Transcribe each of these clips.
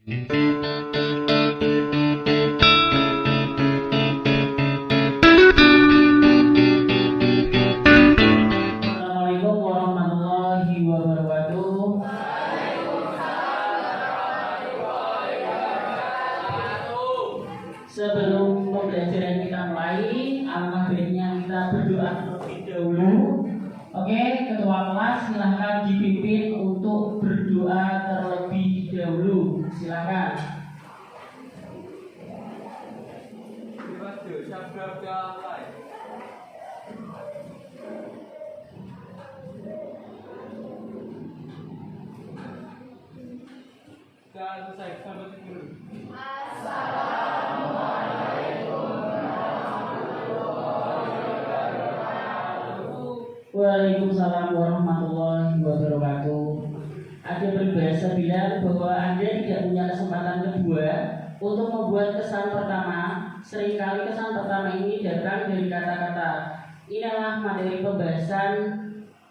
warahmatullahi wabarakatuh. Sebelum pembelajaran kita mulai, alangkah baiknya kita berdoa terlebih dahulu. Oke, ketua kelas silahkan dipimpin untuk berdoa terlebih dahulu. Silakan. Waalaikumsalam warahmatullahi wabarakatuh. Ada peribahasa bilang bahwa Anda tidak punya kesempatan kedua untuk membuat kesan pertama. Seringkali kesan pertama ini datang dari kata-kata. Inilah materi pembahasan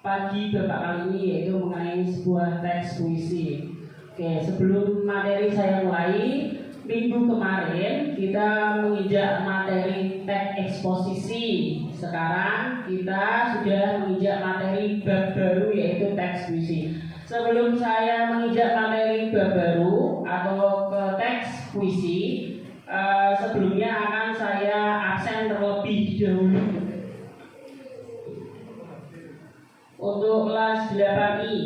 pagi Bapak kali ini, yaitu mengenai sebuah teks puisi. Oke, sebelum materi saya mulai, minggu kemarin kita menginjak materi teks eksposisi. Sekarang kita sudah menginjak materi bab baru, yaitu teks puisi. Sebelum saya menginjak materi bab baru atau ke teks puisi, sebelumnya akan saya absen terlebih dahulu. Untuk kelas 8I,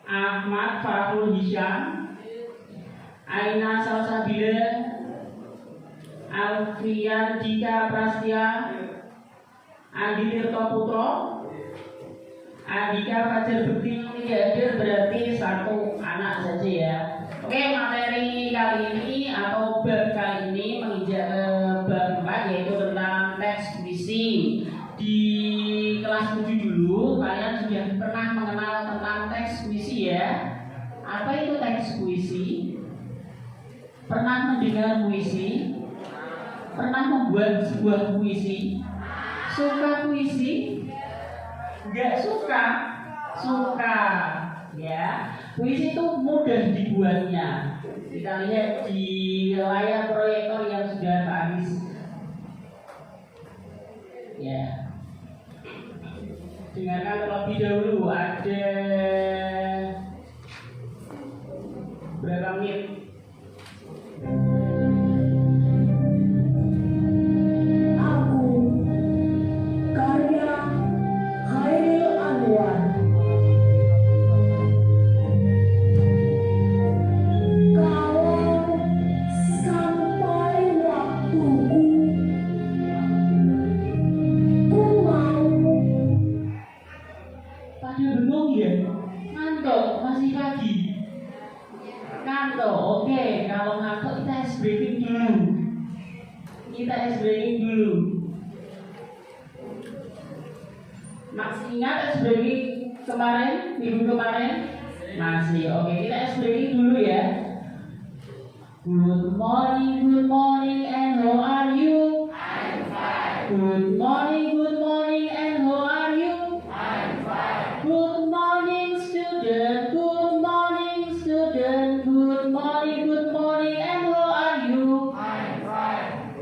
Ahmad Farul Hisham, Aina Salsabila, Alfian Dika Prastia, Andi Tirto Putro, Andika Fajar Bekti tidak hadir, berarti satu anak saja ya. Oke, materi kali ini atau bab kali ini menginjak bab 4, yaitu tentang teks puisi. Di kelas 7 dulu kalian sudah pernah mengenal tentang teks puisi ya. Apa itu teks puisi? Pernah mendengar puisi? Pernah membuat sebuah puisi? Suka puisi? Enggak suka? Suka ya. Puisi itu mudah dibuatnya. Kita lihat di layar proyektor yang sudah habis ya. Dengarkan terlebih dahulu, ada berapa menit? Masih ingat ice breaking kemarin, minggu kemarin? Masih, oke, kita ice breaking dulu ya. Good morning and how are you? I'm fine. Good morning and how are you? I'm fine. Good morning student, good morning student, good morning and how are you? I'm fine.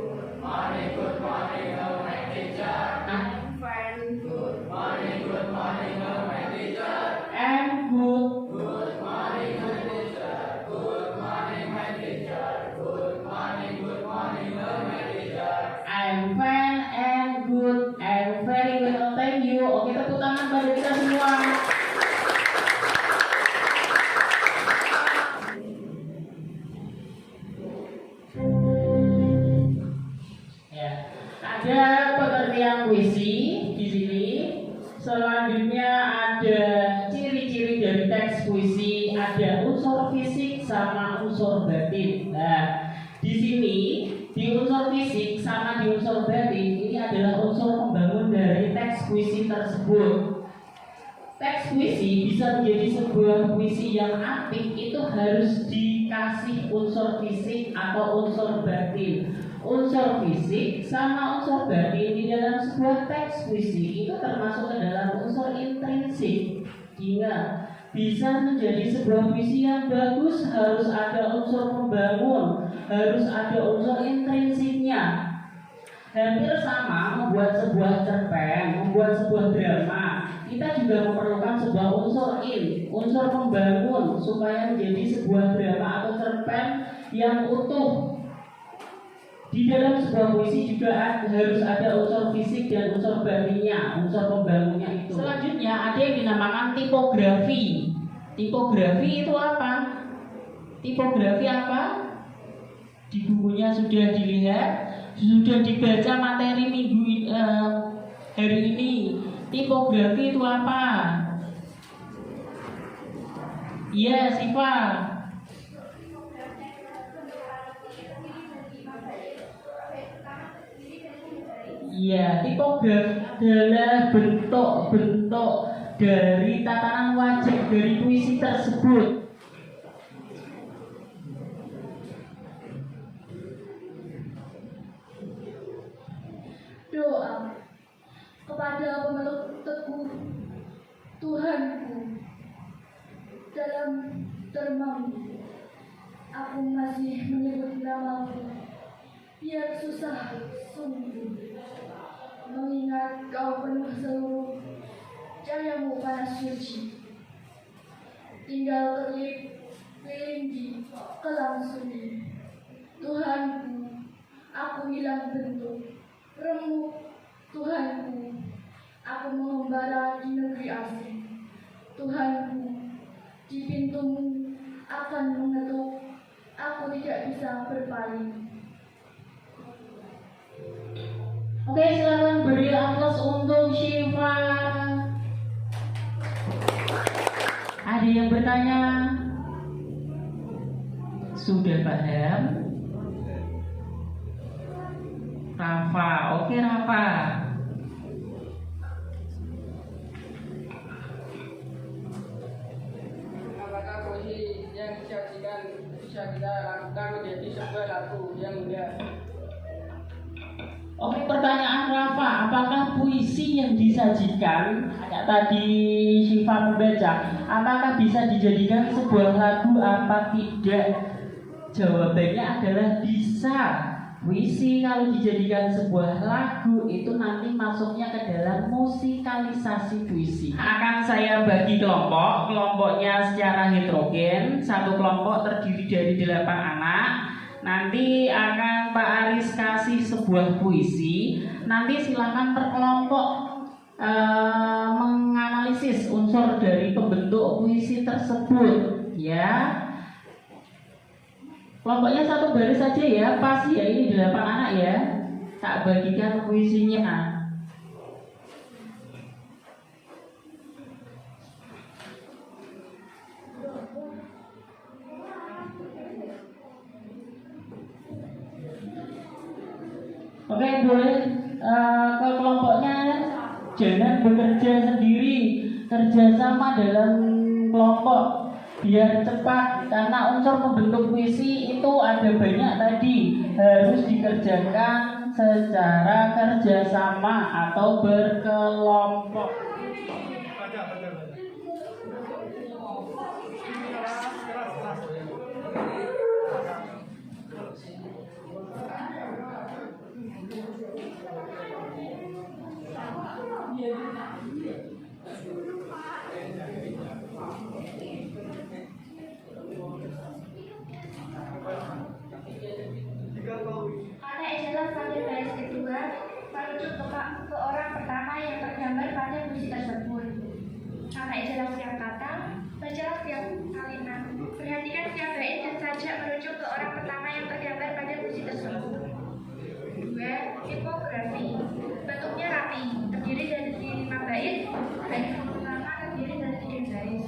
Good morning, hello my teacher. I'm fine. Good morning, hello my teacher. And good. Good morning, my teacher. Good morning, my teacher. Good morning, hello my teacher. I'm fine and good and very good. Oh, thank you. Oke, tepuk tangan pada kita semua. Ya, ada pengertian puisi di sini. Selanjutnya ada ciri-ciri dari teks puisi, ada unsur fisik sama unsur batin. Nah, di sini di unsur fisik sama di unsur batin ini adalah unsur pembangun dari teks puisi tersebut. Teks puisi bisa menjadi sebuah puisi yang apik itu harus dikasih unsur fisik atau unsur batin. Unsur fisik sama unsur batin di dalam sebuah teks puisi itu termasuk ke dalam unsur intrinsik. Ingat, bisa menjadi sebuah puisi yang bagus harus ada unsur pembangun, harus ada unsur intrinsiknya. Hampir sama membuat sebuah cerpen, membuat sebuah drama, kita juga memerlukan sebuah unsur pembangun supaya menjadi sebuah drama atau cerpen yang utuh. Di dalam sebuah puisi juga harus ada unsur fisik dan unsur batinnya, unsur pembangunnya itu. Selanjutnya ada yang dinamakan tipografi. Tipografi itu apa? Tipografi apa? Di bukunya sudah dilihat, sudah dibaca materi hari ini. Tipografi itu apa? Iya, Siva. Iya, tipografi adalah bentuk-bentuk dari tatanan wajah dari puisi tersebut. Doa kepada pemeluk teguh Tuhanku, dalam termangku aku masih menyebut namamu, biar susah sungguh mengingat kau penuh seluruh cahayamu panas suci. Tinggal kelip kelinggi kelam sunyi. Tuhanku, aku hilang bentuk remuk. Tuhanku, aku mengembara di negeri asing. Tuhanku, di pintumu akan mengetuk. Aku tidak bisa berpaling. Oke, silakan beri aplaus untuk Syifa. Ada yang bertanya? Sudah paham? Rafa, oke Rafa. Apakah puisi yang disajikan bisa kita lakukan menjadi sebuah lagu yang indah? Oke, pertanyaan Rafa, apakah puisi yang disajikan kayak tadi Syifa membaca, apakah bisa dijadikan sebuah lagu apa tidak? Jawabannya adalah bisa. Puisi kalau dijadikan sebuah lagu itu nanti masuknya ke dalam musikalisasi puisi. Akan saya bagi kelompok, kelompoknya secara heterogen. Satu kelompok terdiri dari 8 anak. Nanti akan Pak Aris kasih sebuah puisi. Nanti silakan per kelompok menganalisis unsur dari pembentuk puisi tersebut, ya. Kelompoknya satu baris saja ya, pas ya, ini 8 anak ya. Tak bagikan puisinya. Oke, boleh ke kelompoknya. Jangan bekerja sendiri, kerjasama dalam kelompok biar cepat, karena unsur pembentuk puisi itu ada banyak tadi, harus dikerjakan secara kerjasama atau berkelompok. Kata adalah pada baris kedua merujuk ke orang pertama yang tergambar pada puisi tersebut. Kata adalah setiap kata, bacalah setiap kalimat. Perhatikan setiap bait dan sajak merujuk ke orang pertama yang tergambar pada puisi tersebut. 2. Tipografi. Bentuknya rapi, terdiri dari 5 bait. Bait pertama terdiri dari 3 baris.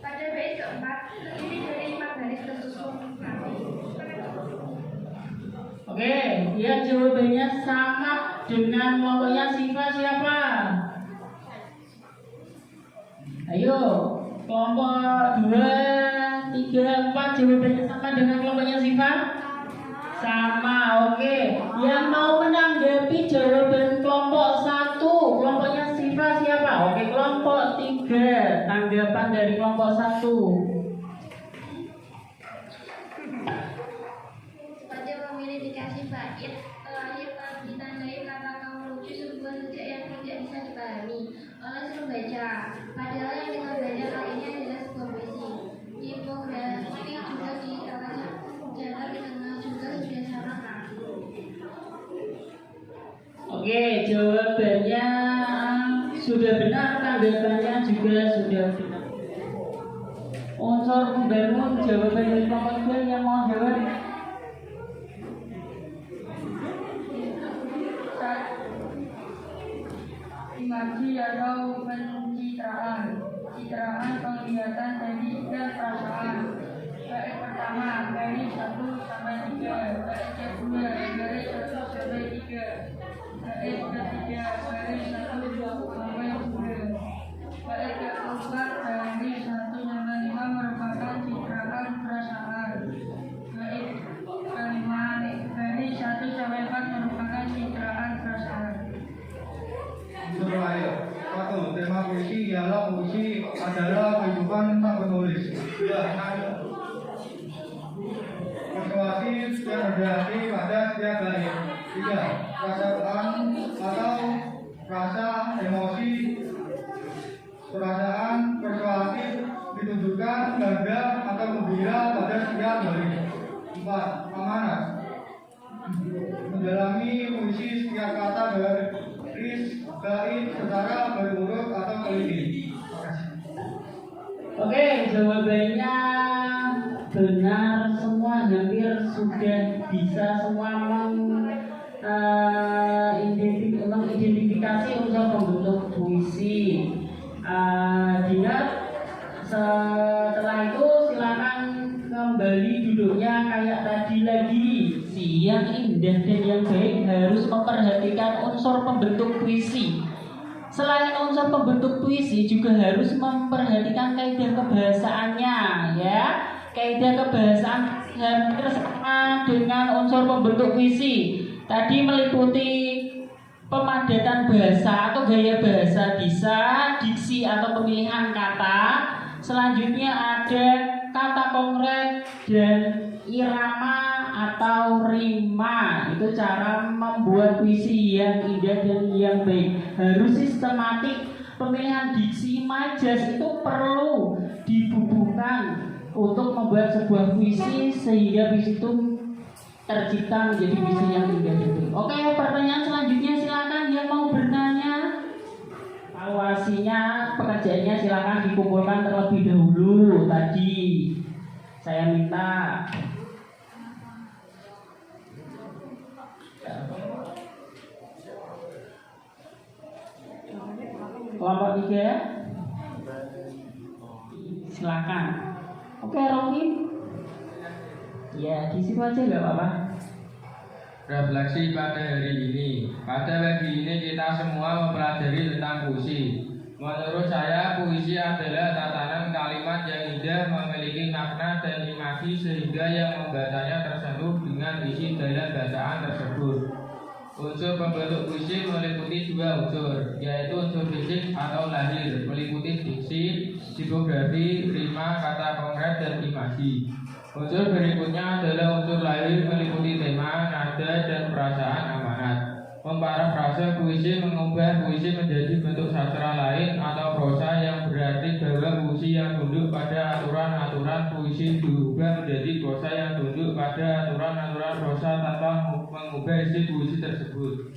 Pada bait keempat terdiri dari 5 baris tersusun rapi. Oke, yang jawabannya sama dengan kelompoknya Syifa siapa? Ayo, kelompok 2, 3, 4 jawabannya sama dengan kelompoknya Syifa? Sama, oke. Yang mau menanggapi jawaban kelompok 1, kelompoknya Syifa siapa? Oke, kelompok 3, tanggapi. tanggapan dari kelompok 1. Sepanjang memilih dikasih bait terakhir ditandai kata kaum lucu sebuah sejak yang tidak bisa dipahami oleh seluruh baca. Padahal yang kita baca kali ini adalah sebuah puisi. Tipografi juga dijalankan dengan juga sudah sangat rapi. Oke, jawabannya sudah benar, tanggapannya juga sudah benar. Unsur membangun jawaban dari kelompok 2 yang mau jawab. Imaji atau pencitraan, citraan penglihatan teknik dan perasaan. Bait pertama, garis 1 sampai 3, bait kedua, garis 1 sampai 3, bait ketiga, garis 1 sampai 3, bait keempat, garis 1 sampai 5 merupakan citraan perasaan. Bait kelima, garis 1 sampai 4 merupakan citraan perasaan. Unsur lahir. 1. Tema puisi ialah puisi adalah kehidupan sang penulis. 2. Persuasif yang berarti pada setiap bait. 3. Perasaan atau rasa emosi. Perasaan persuasif ditunjukkan bangga atau gembira pada setiap bait. 4. Amanat. Mendalami puisi setiap kata baris bait secara berurut atau teliti. Oke, jawabannya benar semua, hampir sudah bisa semua mengidentifikasi unsur pembentuk puisi. Diingat, setelah itu silakan kembali duduknya kayak tadi lagi. Yang indah dan yang baik harus memperhatikan unsur pembentuk puisi. Selain unsur pembentuk puisi juga harus memperhatikan kaidah kebahasaannya, ya. Kaidah kebahasaan hampir sama dengan unsur pembentuk puisi. Tadi meliputi pemadatan bahasa atau gaya bahasa bisa, diksi atau pemilihan kata. Selanjutnya ada kata konkret dan irama atau rima. Itu cara membuat puisi yang indah dan yang baik. Harus sistematik. Pemilihan diksi majas itu perlu dibubuhkan untuk membuat sebuah puisi sehingga puisi itu tercipta menjadi puisi yang indah dan baik. Oke, pertanyaan selanjutnya silakan yang mau bertanya. Evaluasinya, pekerjaannya silakan dikumpulkan terlebih dahulu. Tadi saya minta kelompok 3 silakan. Oke, Rocky. Ya, di situ aja nggak apa-apa. Refleksi pada hari ini. Pada pagi ini kita semua mempelajari tentang puisi. Menurut saya, puisi adalah tatanan kalimat yang indah, memiliki makna dan imaji sehingga yang membacanya tersentuh dengan isi dalam bacaan tersebut. Unsur pembentuk puisi meliputi 2 unsur, yaitu unsur fisik atau lahir, meliputi diksi, tipografi, rima, kata konkret, dan imaji. Unsur berikutnya adalah unsur lahir, meliputi tema, nada, dan perasaan amanat. Memparafrase puisi mengubah puisi menjadi bentuk sastra lain atau prosa, yang berarti bahwa puisi yang tunduk pada aturan-aturan puisi diubah menjadi prosa yang tunduk pada aturan-aturan prosa tanpa mengubah isi puisi tersebut.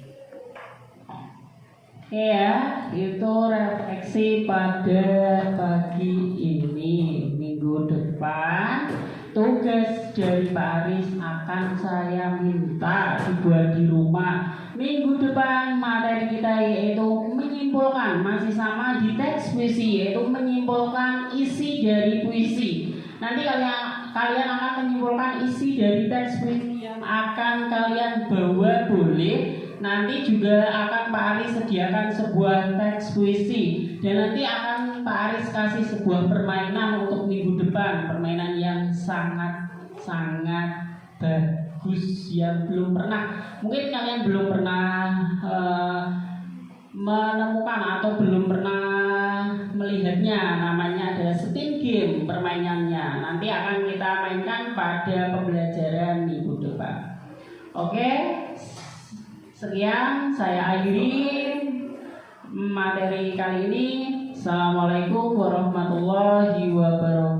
Ya, itu refleksi pada pagi ini. Minggu depan tugas dari Pak Aris akan saya minta dibuat di rumah. Minggu depan materi kita yaitu menyimpulkan, masih sama di teks puisi, yaitu menyimpulkan isi dari puisi. Nanti kalian akan menyimpulkan isi dari teks puisi yang akan kalian bawa boleh. Nanti juga akan Pak Aris sediakan sebuah teks puisi, dan nanti akan Pak Aris kasih sebuah permainan untuk minggu depan. Permainan yang sangat bagus, yang belum pernah, mungkin kalian belum pernah menemukan atau belum pernah melihatnya, namanya adalah Steam Game permainannya. Nanti akan kita mainkan pada pembelajaran minggu depan. Oke, sekian saya akhiri materi kali ini. Assalamualaikum warahmatullahi wabarakatuh.